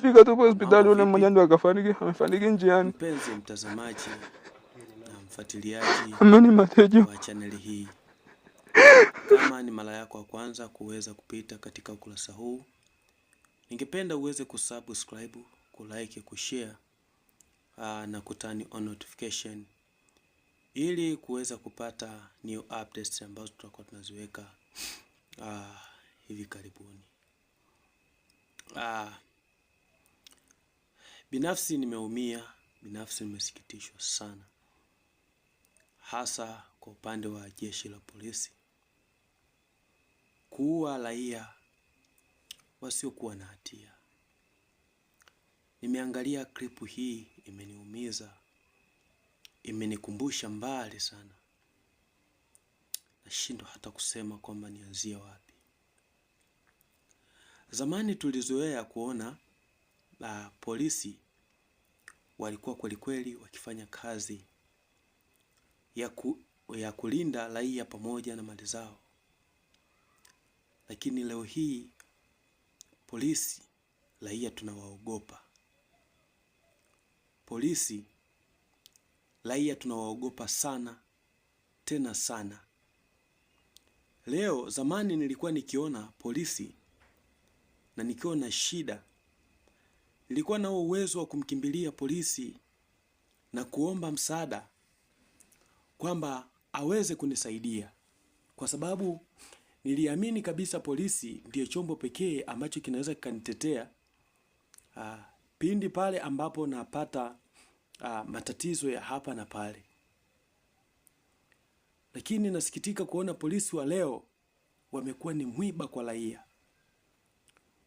Fika tu hospitali ule mmoja ndo amefariki njiani. Mpenzi mtazamaji na mfuatiliaji wa channel hii, kama ni mara yako ya kwanza kuweza kupita katika ukurasa huu, ningependa uweze kusubscribe, kulike, kushare na kutani on notification ili kuweza kupata new updates ambazo tutakuwa tunaziweka hivi karibuni. Binafsi nimeumia, binafsi nimesikitishwa sana, hasa kwa upande wa jeshi la polisi kuua raia wasiokuwa na hatia. Nimeangalia klipu hii, imeniumiza, imenikumbusha mbali sana. Nashindwa hata kusema kwamba nianzie wapi. Zamani tulizoea kuona polisi walikuwa kweli wakifanya kazi ya kulinda raia pamoja na mali zao. Lakini leo hii polisi raia tunawaogopa. Polisi raia tunawaogopa sana, tena sana. Leo zamani nilikuwa nikiona polisi na nikiona shida, nilikuwa na uwezo wa kumkimbilia polisi na kuomba msaada kwamba aweze kunisaidia, kwa sababu niliamini kabisa polisi ndiyo chombo pekee ambacho kinaweza kanitetea pindi pale ambapo napata matatizo ya hapa na pale. Lakini nasikitika kuona polisi wa leo wamekuwa ni mwiba kwa raia.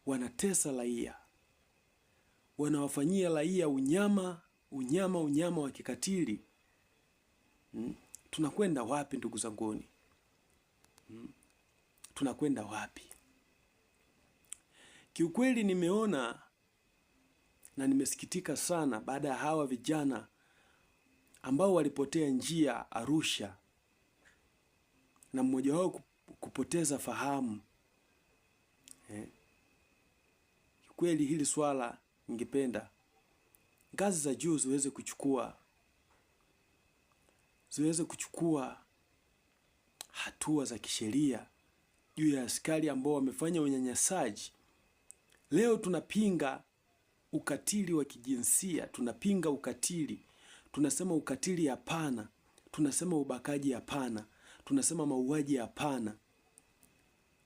Wanatesa raia, wanawafanyia raia unyama wa kikatili. Tunakwenda wapi ndugu zanguni? Tunakwenda wapi? Kiukweli nimeona na nimesikitika sana baada ya hawa vijana ambao walipotea njia Arusha na mmoja wao kupoteza fahamu. Kweli hili swala ningependa ngazi za juu ziweze kuchukua hatua za kisheria juu ya askari ambao wamefanya unyanyasaji. Leo tunapinga ukatili wa kijinsia, tunapinga ukatili. Tunasema ukatili hapana, tunasema ubakaji hapana, tunasema mauaji hapana.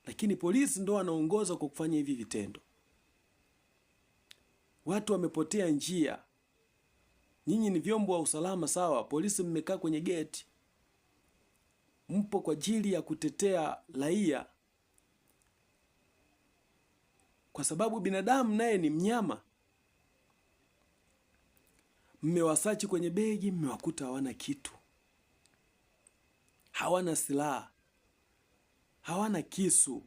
Lakini polisi ndo wanaongoza kwa kufanya hivi vitendo. Watu wamepotea njia. Nyinyi ni vyombo wa usalama sawa, polisi mmekaa kwenye geti. Mpo kwa ajili ya kutetea raia. Kwa sababu binadamu naye ni mnyama. Mmewasachi kwenye begi, mmewakuta hawana kitu. Hawana silaha. Hawana kisu.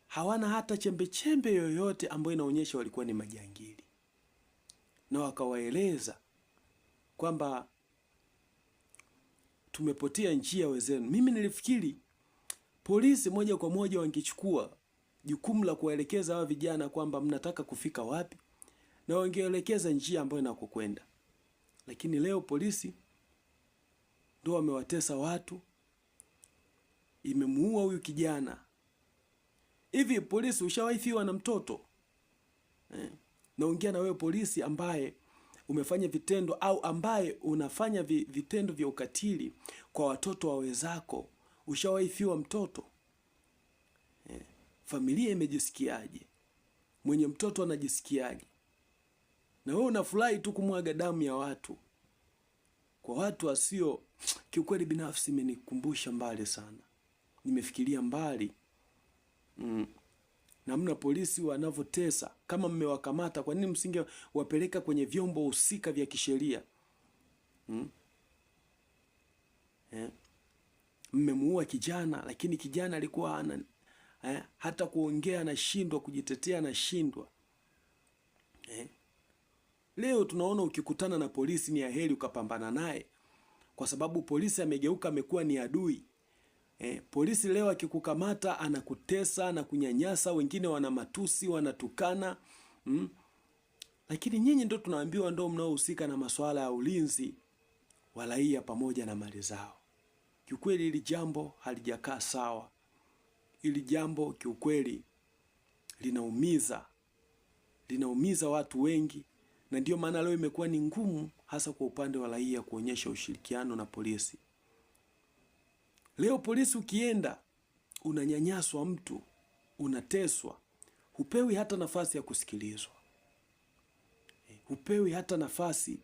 Hawana hata chembe yoyote ambayo inaonyesha walikuwa ni majangili. Na wakawaeleza kwamba tumepotea njia wezenu. Mimi nilifikiri polisi moja kwa moja wangechukua jukumu la kuwaelekeza hawa vijana kwamba mnataka kufika wapi, na wangeelekeza njia ambayo inakokwenda. Lakini leo polisi ndio wamewatesa watu, imemuua huyu kijana. Hivi polisi ushawahi fiwa na mtoto? Naongea na wewe polisi ambaye umefanya vitendo au ambaye unafanya vitendo vya ukatili kwa watoto wa wenzako. Ushawahi fiwa mtoto? Familia imejisikiaje? Mwenye mtoto anajisikiaje? Na wewe unafurahi tu kumwaga damu ya watu kwa watu wasio. Kiukweli binafsi imenikumbusha mbali sana. Nimefikiria mbali. Namna polisi wanavyotesa. Kama mmewakamata, kwa nini msinge wapeleka kwenye vyombo husika vya kisheria? Mmemuua kijana, lakini kijana alikuwa hata kuongea anashindwa, kujitetea anashindwa. Leo tunaona ukikutana na polisi ni aheri ukapambana naye, kwa sababu polisi amegeuka, amekuwa ni adui. Polisi leo akikukamata anakutesa na kunyanyasa, wengine wana matusi, wanatukana. Lakini nyinyi ndo tunaambiwa ndo mnaohusika na masuala ya ulinzi wa raia pamoja na mali zao. Kiukweli hili jambo halijakaa sawa. Hili jambo kiukweli linaumiza watu wengi, na ndio maana leo imekuwa ni ngumu hasa kwa upande wa raia kuonyesha ushirikiano na polisi. Leo polisi ukienda unanyanyaswa, mtu unateswa, hupewi hata nafasi ya kusikilizwa. Hupewi hata nafasi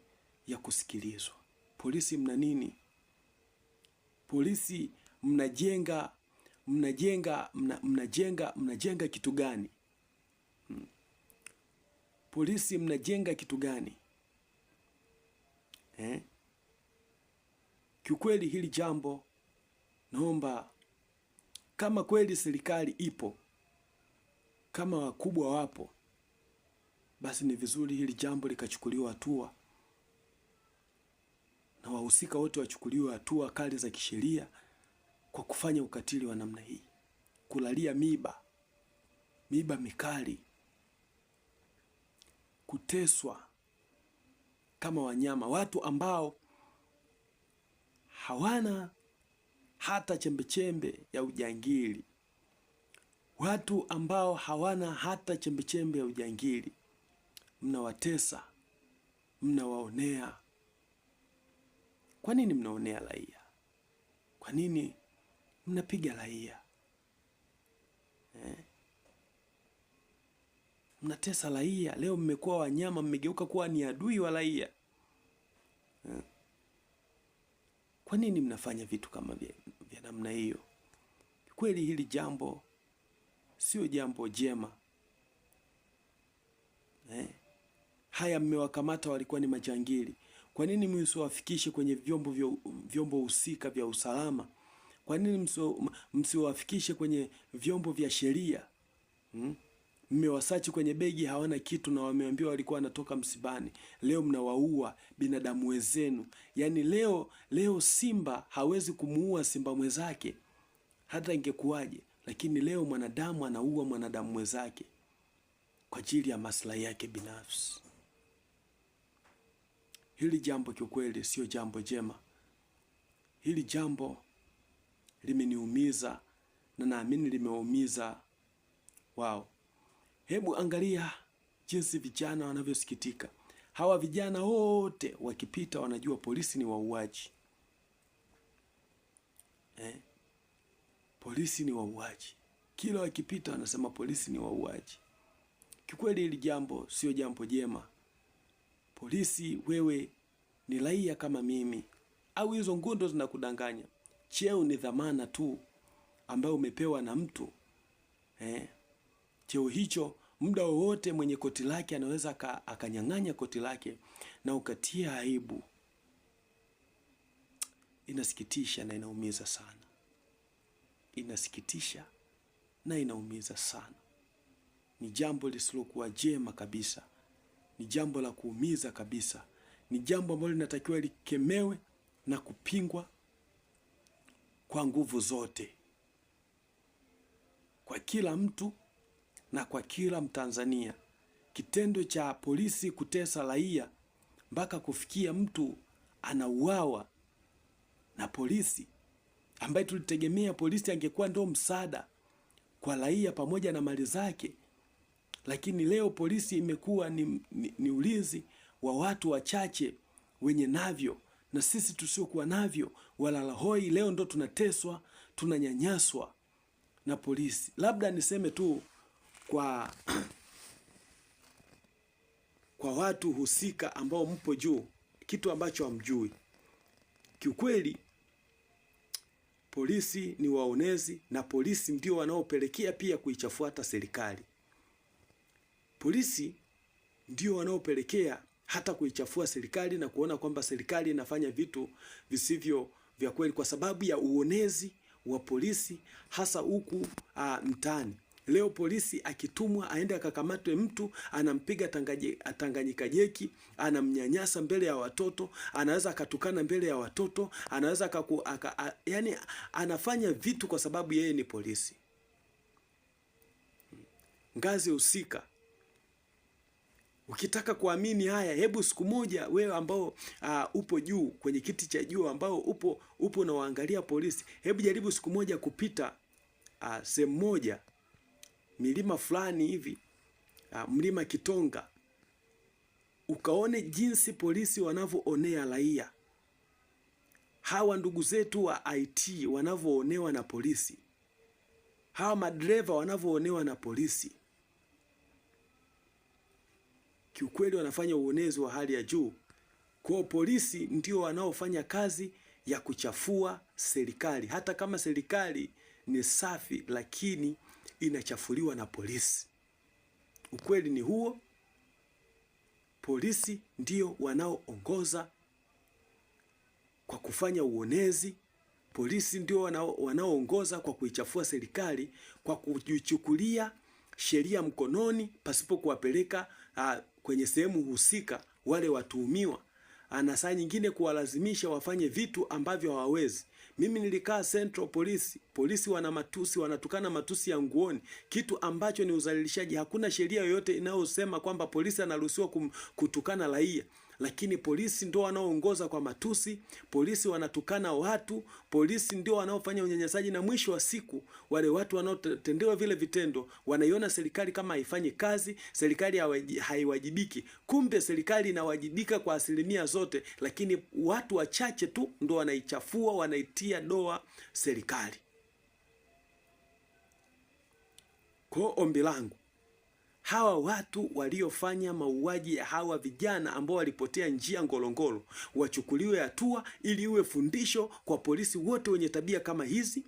ya kusikilizwa. Polisi mna nini? Polisi mnajenga kitu gani? Polisi mnajenga kitu gani? Kiukweli hili jambo naomba, kama kweli serikali ipo, kama wakubwa wapo, basi ni vizuri hili jambo likachukuliwa hatua na wahusika wote wachukuliwe hatua kali za kisheria kwa kufanya ukatili wa namna hii, kulalia miba mikali, kuteswa kama wanyama, watu ambao hawana hata chembechembe ya ujangili, watu ambao hawana hata chembechembe ya ujangili, mnawatesa, mnawaonea. Kwa nini mnaonea raia? Kwa nini mnapiga raia? Mnatesa raia. Leo mmekuwa wanyama, mmegeuka kuwa ni adui wa raia. Kwa nini mnafanya vitu kama vya namna hiyo? Kweli hili jambo sio jambo jema. Haya, mmewakamata walikuwa ni majangili. Kwa nini msiwafikishe kwenye vyombo husika vya usalama? Kwa nini msiwafikishe kwenye vyombo vya sheria? Mmewasachi kwenye begi, hawana kitu na wameambiwa walikuwa wanatoka msibani. Leo mnawaua binadamu wenzenu. Yaani leo simba hawezi kumuua simba mwenzake hata ingekuwaje, lakini leo mwanadamu anaua mwanadamu mwenzake kwa ajili ya maslahi yake binafsi. Hili jambo kiukweli sio jambo jema. Hili jambo limeniumiza na naamini limeumiza wao. Hebu angalia jinsi vijana wanavyosikitika. Hawa vijana wote wakipita wanajua polisi ni wauaji. Polisi ni wauaji. Kila wakipita wanasema polisi ni wauaji. Kikweli hili jambo sio jambo jema. Polisi, wewe ni raia kama mimi, au hizo ngundo zinakudanganya? Cheo ni dhamana tu ambayo umepewa na mtu. Cheo hicho muda wowote mwenye koti lake anaweza akanyang'anya koti lake na ukatia aibu. Inasikitisha na inaumiza sana. Inasikitisha na inaumiza sana. Ni jambo lisilokuwa jema kabisa. Ni jambo la kuumiza kabisa. Ni jambo ambalo linatakiwa likemewe na kupingwa kwa nguvu zote, kwa kila mtu na kwa kila Mtanzania. Kitendo cha polisi kutesa raia mpaka kufikia mtu anauawa na polisi, ambaye tulitegemea polisi angekuwa ndo msaada kwa raia pamoja na mali zake, lakini leo polisi imekuwa ni ulinzi wa watu wachache wenye navyo, na sisi tusiokuwa navyo walala hoi. Leo ndo tunateswa, tunanyanyaswa na polisi. Labda niseme tu kwa watu husika ambao mpo juu, kitu ambacho hamjui. Kiukweli polisi ni waonezi, na polisi ndio wanaopelekea pia kuichafuata serikali. Polisi ndio wanaopelekea hata kuichafua serikali na kuona kwamba serikali inafanya vitu visivyo vya kweli kwa sababu ya uonezi wa polisi, hasa huku mtaani. Leo polisi akitumwa aende akakamatwe mtu, anampiga Tanganyika jeki, anamnyanyasa mbele ya watoto, anaweza akatukana mbele ya watoto, anaweza yani anafanya vitu kwa sababu yeye ni polisi. Ngazi husika Ukitaka kuamini haya, hebu siku moja wewe ambao upo juu kwenye kiti cha juu, ambao upo na waangalia polisi, hebu jaribu siku moja kupita sehemu moja, milima fulani hivi, mlima Kitonga, ukaone jinsi polisi wanavyoonea raia. Hawa ndugu zetu wa IT wanavyoonewa na polisi, hawa madereva wanavyoonewa na polisi. Kiukweli wanafanya uonezi wa hali ya juu. Kwa polisi ndio wanaofanya kazi ya kuchafua serikali. Hata kama serikali ni safi, lakini inachafuliwa na polisi. Ukweli ni huo. Polisi ndio wanaoongoza kwa kufanya uonezi. Polisi ndio wanaoongoza kwa kuichafua serikali, kwa kujichukulia sheria mkononi pasipo kuwapeleka kwenye sehemu husika wale watuhumiwa, na saa nyingine kuwalazimisha wafanye vitu ambavyo hawawezi. Mimi nilikaa Central Police, polisi wana matusi, wanatukana matusi ya nguoni, kitu ambacho ni udhalilishaji. Hakuna sheria yoyote inayosema kwamba polisi anaruhusiwa kutukana raia, lakini polisi ndio wanaoongoza kwa matusi. Polisi wanatukana watu, polisi ndio wanaofanya unyanyasaji, na mwisho wa siku wale watu wanaotendewa vile vitendo wanaiona serikali kama haifanyi kazi, serikali haiwajibiki. Kumbe serikali inawajibika kwa asilimia zote, lakini watu wachache tu ndio wanaichafua, wanaitia doa serikali. Kwa ombi langu, hawa watu waliofanya mauaji ya hawa vijana ambao walipotea njia Ngorongoro wachukuliwe hatua, ili iwe fundisho kwa polisi wote wenye tabia kama hizi,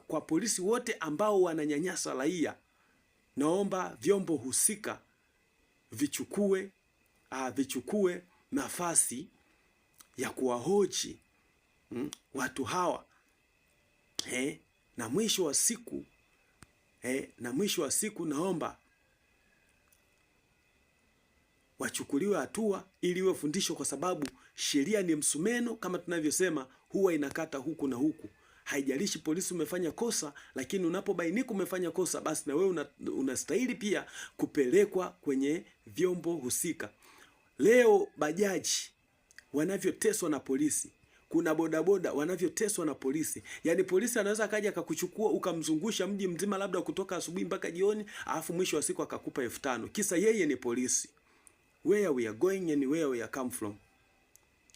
kwa polisi wote ambao wananyanyasa raia. Naomba vyombo husika vichukue nafasi ya kuwahoji watu hawa, na mwisho wa siku naomba wachukuliwe hatua ili iwe fundisho, kwa sababu sheria ni msumeno kama tunavyosema, huwa inakata huku na huku. Haijalishi polisi umefanya kosa, lakini unapobainika umefanya kosa, basi na wewe unastahili pia kupelekwa kwenye vyombo husika. Leo bajaji wanavyoteswa na polisi, kuna bodaboda wanavyoteswa na polisi. Yaani polisi anaweza akaja akakuchukua ukamzungusha mji mzima, labda kutoka asubuhi mpaka jioni, alafu mwisho wa siku akakupa 5,000 kisa yeye ni polisi. Where we are going and where we are come from.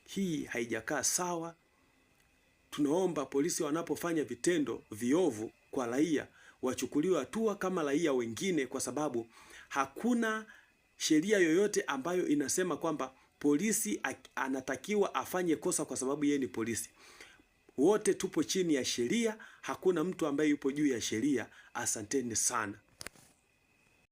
Hii haijakaa sawa. Tunaomba polisi wanapofanya vitendo viovu kwa raia wachukuliwe hatua kama raia wengine, kwa sababu hakuna sheria yoyote ambayo inasema kwamba polisi anatakiwa afanye kosa kwa sababu yeye ni polisi. Wote tupo chini ya sheria, hakuna mtu ambaye yupo juu ya sheria. Asanteni sana.